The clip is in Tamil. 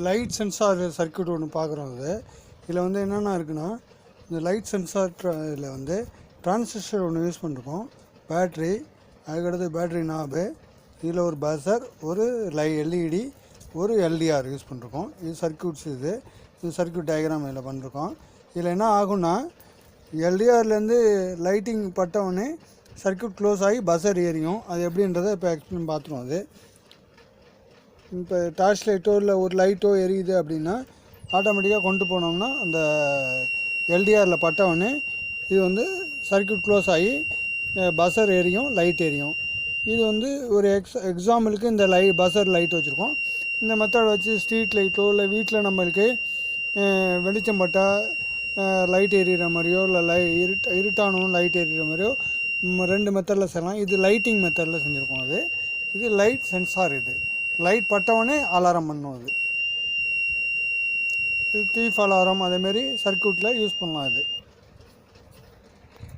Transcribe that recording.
லைட் சென்சார் சர்க்யூட் ஒன்று பார்க்குறோம். இதில் வந்து என்னென்ன இருக்குன்னா, இந்த லைட் சென்சார் இதில் வந்து டிரான்சிஸ்டர் ஒன்று யூஸ் பண்ணிருக்கோம், பேட்ரி, அதுக்கடுத்து பேட்ரி நாபு, இதில் ஒரு பஸர், ஒரு எல்இடி, ஒரு எல்டிஆர் யூஸ் பண்ணிருக்கோம். இது சர்க்யூட்ஸ். இது சர்க்யூட் டயக்ராம் இதில் பண்ணிருக்கோம். இதில் என்ன ஆகும்னா, எல்டிஆர்லேருந்து லைட்டிங் பட்டவுடனே சர்க்யூட் க்ளோஸ் ஆகி பஸர் எரியும். அது எப்படின்றத இப்போ எக்ஸ்பிளைன் பார்த்துருவோம். அது இப்போ டார்ச் லைட்டோ இல்லை ஒரு லைட்டோ எரியுது அப்படின்னா ஆட்டோமேட்டிக்காக கொண்டு போனோம்னா அந்த எல்டிஆரில் பட்டவுடனே இது வந்து சர்க்யூட் க்ளோஸ் ஆகி பஸர் எரியும், லைட் எரியும். இது வந்து ஒரு எக்ஸாம்பிளுக்கு இந்த பஸர் லைட் வச்சுருக்கோம். இந்த மெத்தட் வச்சு ஸ்ட்ரீட் லைட்டோ இல்லை வீட்டில் நம்மளுக்கு வெளிச்சம் பட்டால் லைட் எரியிற மாதிரியோ இல்லை இருட்டானும் லைட் எரியிற மாதிரியோ 2 மெத்தடில் செய்யலாம். இது லைட்டிங் மெத்தடில் செஞ்சுருக்கோம். இது லைட் சென்சார். இது லைட் பட்டவொடனே அலாரம் பண்ணும். இது தீஃப் அலாரம் அதேமாரி சர்க்யூட்டில் யூஸ் பண்ணலாம். இது